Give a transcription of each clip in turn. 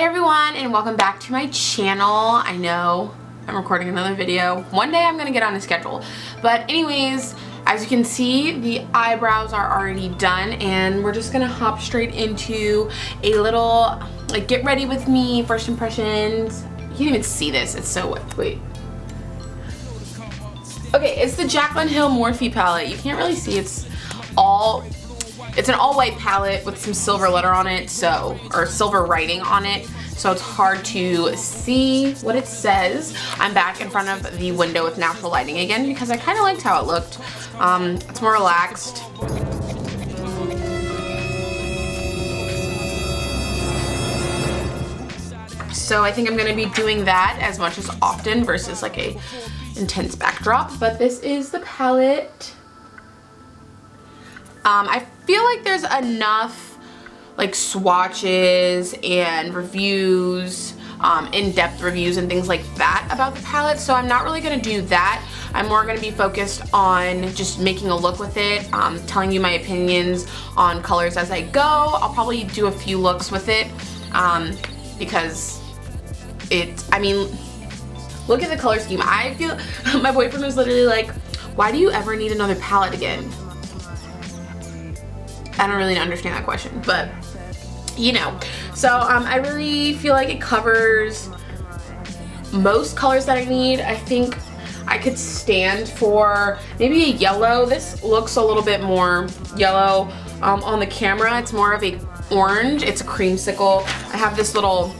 Hi everyone, and welcome back to my channel. I know I'm recording another video. One day I'm gonna get on a schedule. But anyways, as you can see, the eyebrows are already done and we're just gonna hop straight into a little, like, get ready with me, first impressions. You can't even see this, it's so wet. Wait. Okay, it's the Jaclyn Morphe palette. You can't really see, it's an all white palette with some silver letter on it, or silver writing on it, so it's hard to see what it says. I'm back in front of the window with natural lighting again because I kind of liked how it looked. It's more relaxed. So I think I'm gonna be doing that as much as often versus like a intense backdrop, but this is the palette. I feel like there's enough like swatches and reviews, in-depth reviews and things like that about the palette, so I'm not really gonna do that. I'm more gonna be focused on just making a look with it, telling you my opinions on colors as I go. I'll probably do a few looks with it, because I mean, look at the color scheme. I feel, my boyfriend was literally like, why do you ever need another palette again? I don't really understand that question, but you know. So I really feel like it covers most colors that I need. I think I could stand for maybe a yellow. This looks a little bit more yellow on the camera. It's more of a orange. It's a creamsicle. I have this little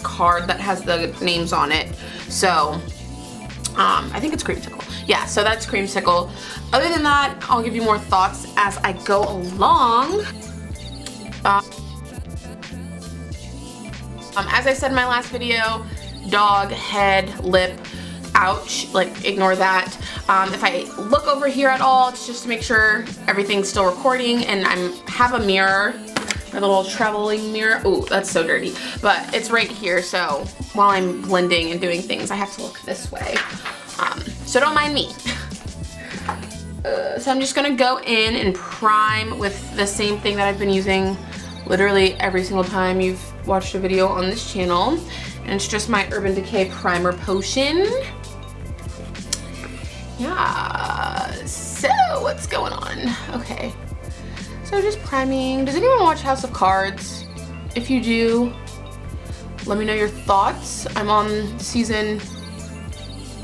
card that has the names on it. So I think it's creamsicle. Yeah, so that's creamsicle. Other than that, I'll give you more thoughts as I go along. As I said in my last video, dog, head, lip, ouch, like ignore that. If I look over here at all, it's just to make sure everything's still recording, and I have a mirror, a little traveling mirror. Ooh, that's so dirty, but it's right here, so while I'm blending and doing things, I have to look this way. So don't mind me. So I'm just gonna go in and prime with the same thing that I've been using literally every single time you've watched a video on this channel. And it's just my Urban Decay Primer Potion. Yeah, so what's going on? Okay, so just priming. Does anyone watch House of Cards? If you do, let me know your thoughts. I'm on season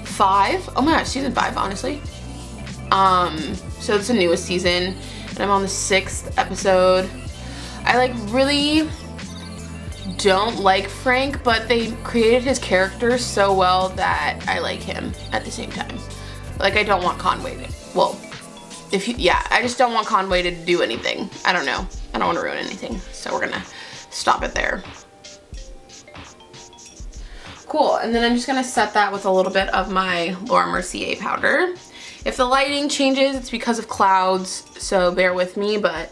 5. Oh my gosh, season 5, honestly. So it's the newest season, and I'm on the 6th episode. I like really don't like Frank, but they created his character so well that I like him at the same time. Like, I don't want Conway to, well, I just don't want Conway to do anything. I don't know. I don't want to ruin anything, so we're gonna stop it there. Cool, and then I'm just gonna set that with a little bit of my Mercier powder. If the lighting changes, it's because of clouds, so bear with me, but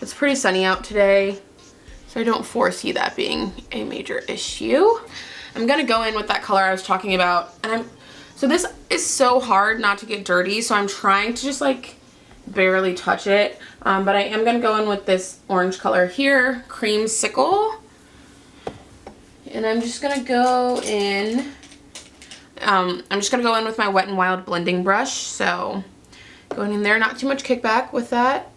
it's pretty sunny out today, so I don't foresee that being a major issue. I'm gonna go in with that color I was talking about, and so this is so hard not to get dirty, so I'm trying to just like barely touch it, but I am gonna go in with this orange color here, Creamsicle. And I'm just gonna go in, with my Wet n Wild blending brush. So going in there, not too much kickback with that.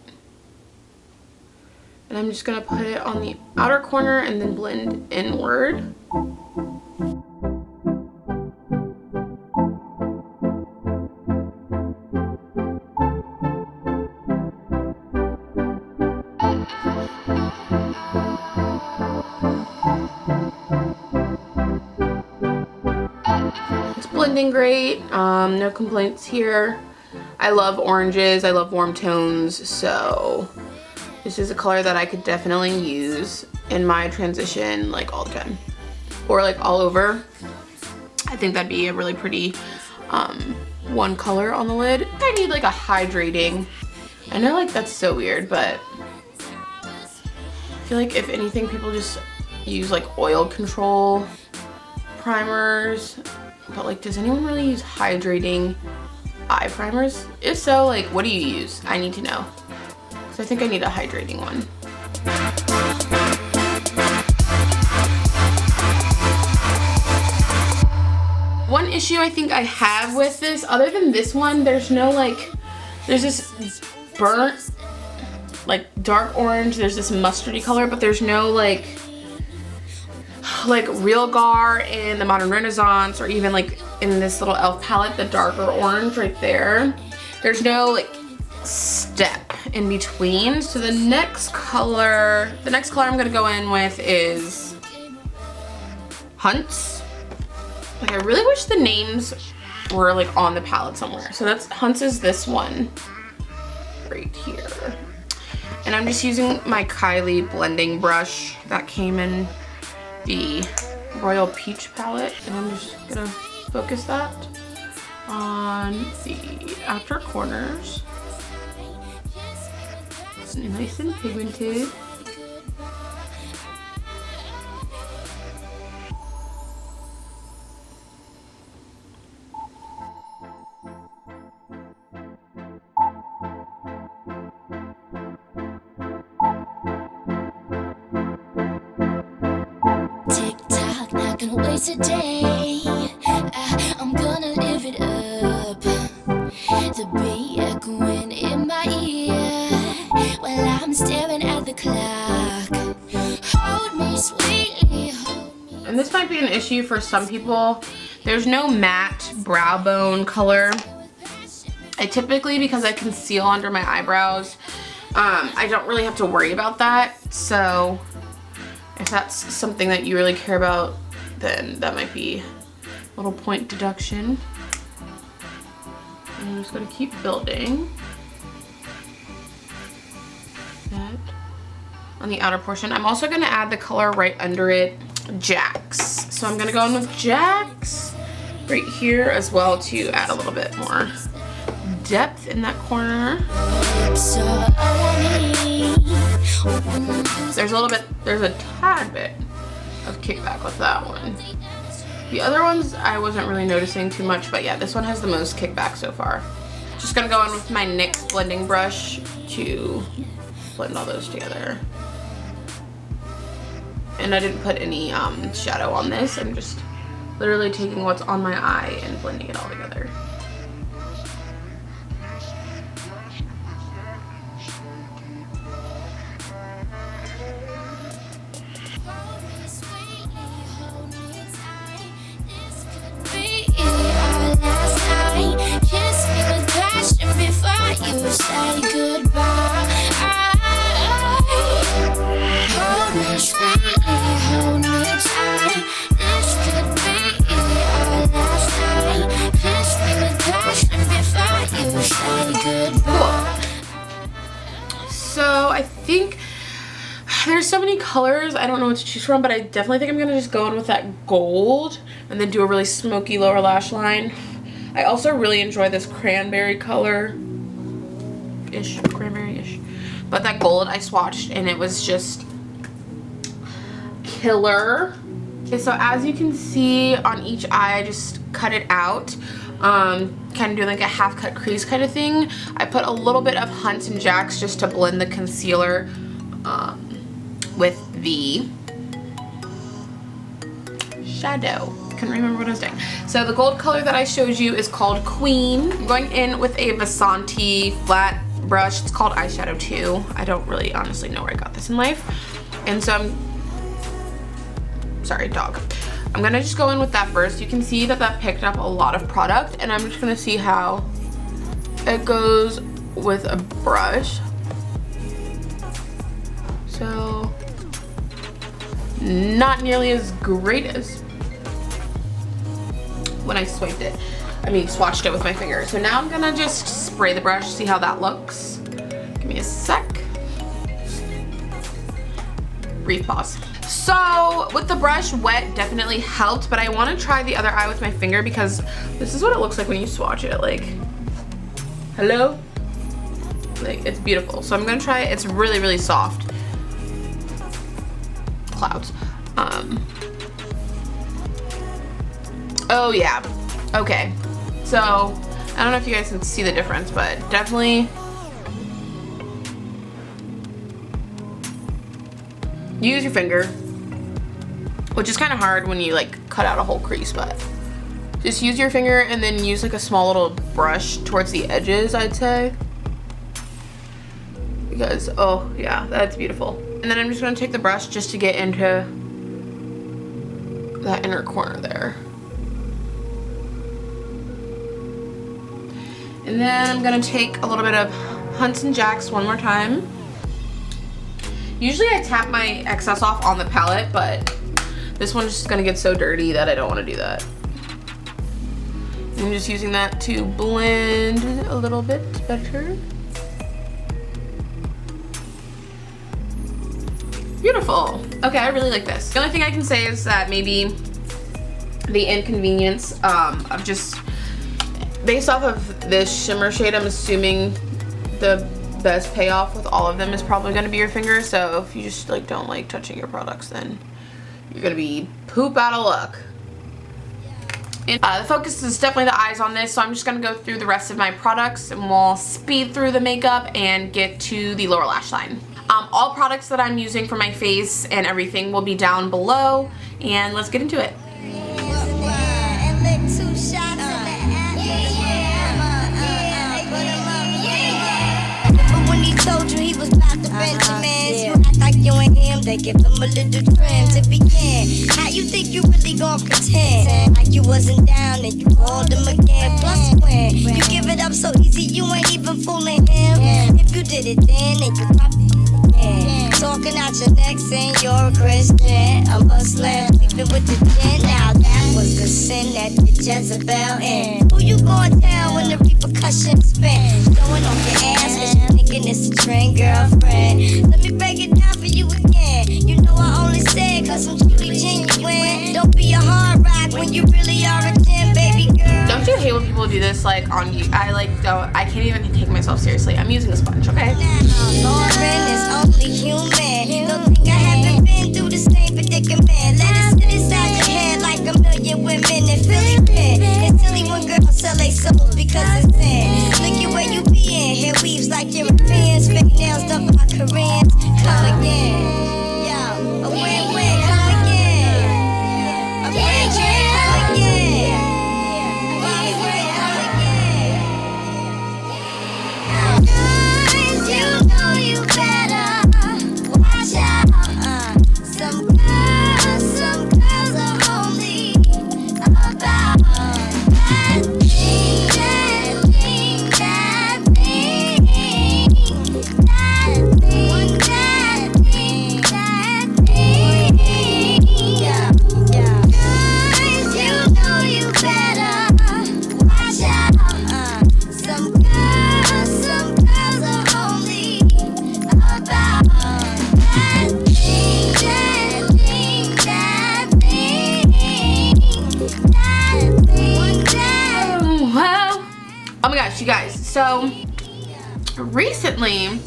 And I'm just gonna put it on the outer corner and then blend inward. Blending great, no complaints here. I love oranges, I love warm tones, so this is a color that I could definitely use in my transition like all the time, or like all over. I think that'd be a really pretty one color on the lid. I need like a hydrating. I know, like, that's so weird, but I feel like if anything, people just use like oil control primers. But like, does anyone really use hydrating eye primers? If so, like, what do you use? I need to know. So I think I need a hydrating one. issue I think I have with this, other than this one, there's no like, there's this burnt, like dark orange, there's this mustardy color, but there's no like Real Gar in the Modern Renaissance, or even like in this little e.l.f. palette, the darker orange right there. There's no like step in between. So the next color I'm gonna go in with is Hunts. Like I really wish the names were like on the palette somewhere. So that's Hunts is this one right here. And I'm just using my Kylie blending brush that came in the Royal Peach palette, and I'm just gonna focus that on the outer corners. It's nice and pigmented. Today, I'm gonna live it up. The beat echoing in my ear while I'm staring at the clock. Hold me sweetly, hold me. And this might be an issue for some people. There's no matte brow bone color. I typically, because I conceal under my eyebrows, I don't really have to worry about that. So if that's something that you really care about, then that might be a little point deduction. I'm just gonna keep building that on the outer portion. I'm also gonna add the color right under it, Jax. So I'm gonna go in with Jax right here as well to add a little bit more depth in that corner. There's a tad bit of kickback with that one. The other ones I wasn't really noticing too much, but yeah, this one has the most kickback so far. Just gonna go in with my NYX blending brush to blend all those together. And I didn't put any shadow on this. I'm just literally taking what's on my eye and blending it all together. You say goodbye. Hold me sweetly, hold me tight. This could be our last night. Kiss me with passion before you say goodbye. Cool. So I think there's so many colors, I don't know what to choose from, but I definitely think I'm gonna just go in with that gold and then do a really smoky lower lash line. I also really enjoy this cranberry color. Cranberry-ish, but that gold I swatched and it was just killer. Okay, so as you can see on each eye, I just cut it out, kind of doing like a half cut crease kind of thing. I put a little bit of Hunts and Jax just to blend the concealer with the shadow. Couldn't remember what I was doing. So the gold color that I showed you is called Queen. I'm going in with a Vasanti flat brush. It's called Eyeshadow 2. I don't really honestly know where I got this in life. And so sorry, dog. I'm gonna just go in with that first. You can see that that picked up a lot of product, and I'm just gonna see how it goes with a brush. So not nearly as great as when I swiped it. Swatched it with my finger. So now I'm gonna just spray the brush, see how that looks. Give me a sec. Brief pause. So with the brush, wet definitely helped, but I want to try the other eye with my finger because this is what it looks like when you swatch it. Like, hello? Like, it's beautiful. So I'm gonna try it. It's really, really soft. Clouds. Oh yeah. Okay. So, I don't know if you guys can see the difference, but definitely use your finger, which is kind of hard when you like cut out a whole crease, but Just use your finger and then use like a small little brush towards the edges, I'd say. Because, oh yeah, that's beautiful. And then I'm just gonna take the brush just to get into that inner corner there. And then I'm gonna take a little bit of Hunts and Jacks one more time. Usually I tap my excess off on the palette, but this one's just gonna get so dirty that I don't wanna do that. I'm just using that to blend a little bit better. Beautiful. Okay, I really like this. The only thing I can say is that maybe the inconvenience of just, based off of this shimmer shade, I'm assuming the best payoff with all of them is probably going to be your finger. So if you just like don't like touching your products, then you're going to be poop out of luck. And, the focus is definitely the eyes on this, so I'm just going to go through the rest of my products and we'll speed through the makeup and get to the lower lash line. All products that I'm using for my face and everything will be down below, and let's get into it. You and him, they give them a little trim to begin. How you think you really gon' pretend like you wasn't down and you called him again? Plus when you give it up so easy, you ain't even fooling him. If you did it then you probably can. Talking out your neck saying you're a Christian, a Muslim, sleeping with the gin. Now that was the sin that the Jezebel in. Who you gon' tell when the repercussions spin? Showing off your ass cause you thinking it's a trend, girlfriend. Let me break it down for you again. You know I only say it cause I'm truly genuine. Don't be a hard rock when you really are a 10, baby girl. Don't you hate when people do this like on you? I can't even take myself seriously. I'm using a sponge, okay? Lauren is only human. Don't think I haven't been through the same predicament. Let it sit inside your head like a million women in Philly pen. It's silly when girls sell their souls because it's sin. Look at where you be in. Hair weaves like Europeans. Fake nails done by Koreans. Come again. Yo, a win-win. Come again. A win-win. Come again. You know you better watch out. Some girls are only about that thing, that thing, that thing, that thing, that thing. Yeah, yeah. Guys, you know you better watch out. Some girls are only about that thing, that thing, that thing, that thing, that. Well, oh my gosh, you guys. So recently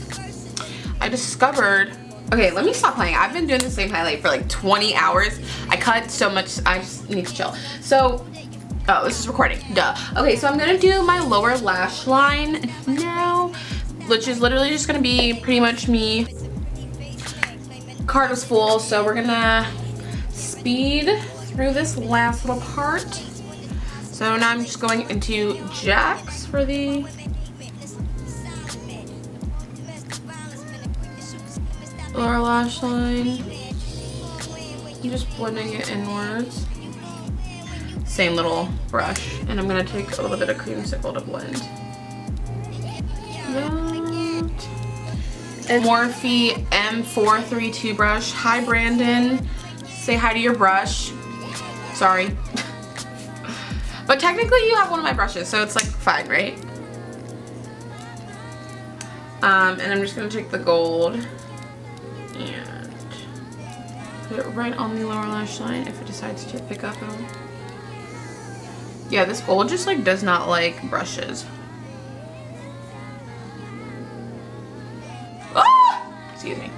I discovered, okay, let me stop playing. I've been doing the same highlight for like 20 hours. I cut so much, I just need to chill. So, oh, this is recording, duh. Okay, so I'm gonna do my lower lash line now, which is literally just gonna be pretty much me. Card was full, so we're gonna speed through this last little part. So now I'm just going into Jacks for the lower lash line. I'm just blending it inwards. Same little brush, and I'm gonna take a little bit of creamsicle to blend. That. And Morphe M432 brush. Hi Brandon, say hi to your brush. Sorry. But technically you have one of my brushes, so it's like fine, right? And I'm just gonna take the gold and put it right on the lower lash line if it decides to pick up at all. Yeah, this gold just like does not like brushes. Ah! Excuse me.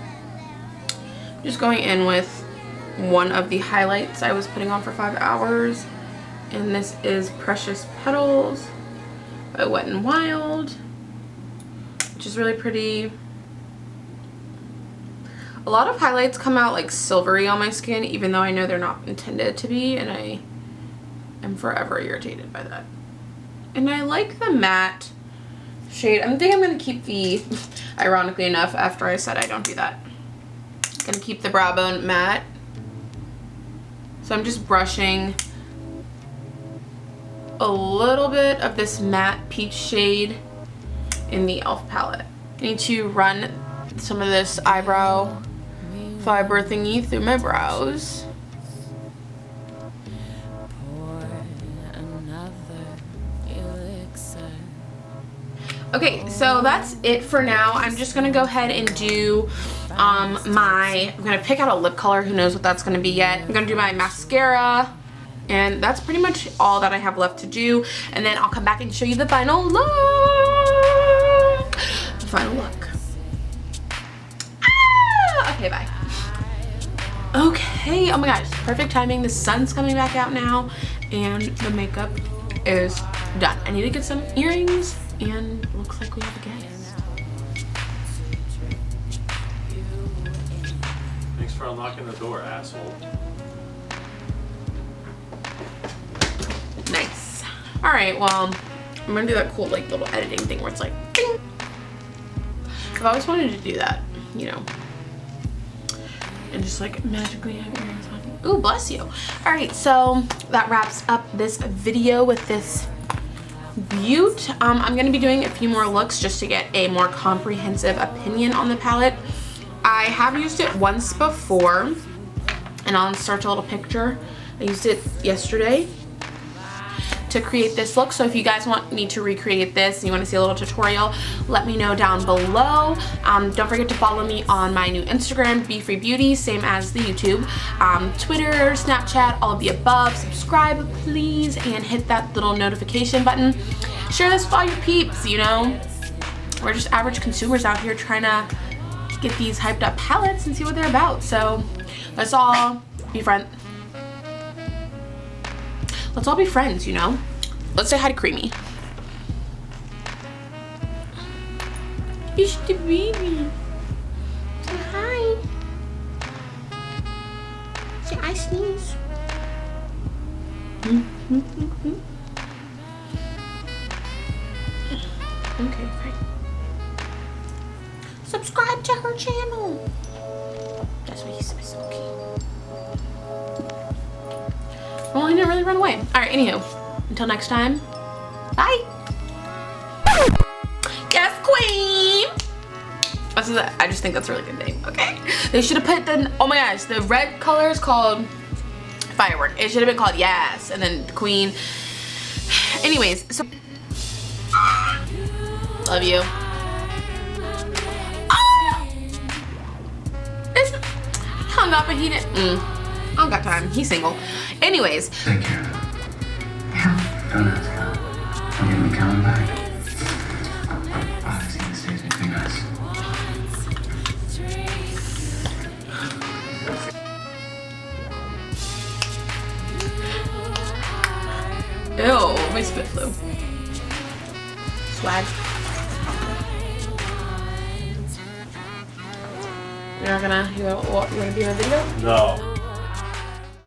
Just going in with one of the highlights I was putting on for 5 hours. And this is Precious Petals by Wet n Wild, which is really pretty. A lot of highlights come out like silvery on my skin, even though I know they're not intended to be, and I am forever irritated by that. And I like the matte shade. I think I'm gonna keep the, ironically enough, after I said I don't do that, gonna keep the brow bone matte. So I'm just brushing a little bit of this matte peach shade in the e.l.f. palette. I need to run some of this eyebrow fiber thingy through my brows. Okay, so that's it for now. I'm just gonna go ahead and do I'm gonna pick out a lip color. Who knows what that's gonna be yet. I'm gonna do my mascara, and that's pretty much all that I have left to do. And then I'll come back and show you the final look. The final look. Ah! Okay, bye. Okay, oh my gosh, perfect timing. The sun's coming back out now, and the makeup is done. I need to get some earrings, and looks like we have a guest. Thanks for unlocking the door, asshole. Nice. All right, well, I'm gonna do that cool like little editing thing where it's like, ding. I've always wanted to do that, you know, and just like magically have earrings on. Ooh, bless you. All right, so that wraps up this video with this beaut. I'm gonna be doing a few more looks just to get a more comprehensive opinion on the palette. I have used it once before, and I'll insert a little picture. I used it yesterday to create this look, so if you guys want me to recreate this and you want to see a little tutorial, let me know down below. Don't forget to follow me on my new Instagram, BeFreeeBeauty, same as the YouTube, Twitter, Snapchat, all of the above. Subscribe please, and hit that little notification button. Share this with all your peeps, you know, we're just average consumers out here trying to get these hyped up palettes and see what they're about. So let's all be friends. Let's all be friends, you know? Let's say hi to Creamy. It's the baby. Say hi. Say I sneeze. Okay, fine. Subscribe to her channel. That's what he said, Smokey. Well, he didn't really run away. All right, anywho, until next time, bye. Yes, queen. I just think that's a really good name, okay? They should have put the, oh my gosh, the red color is called Firework. It should have been called Yes, and then Queen. Anyways, so, love you. Oh! It's hung up and he didn't, I don't got time, he's single. Anyways. Thank you. Yeah. Don't ask her. I'm gonna be coming back. Obviously, the stays between us. Ew, my spit flew. Swag. You're not gonna, you wanna be in a video? No.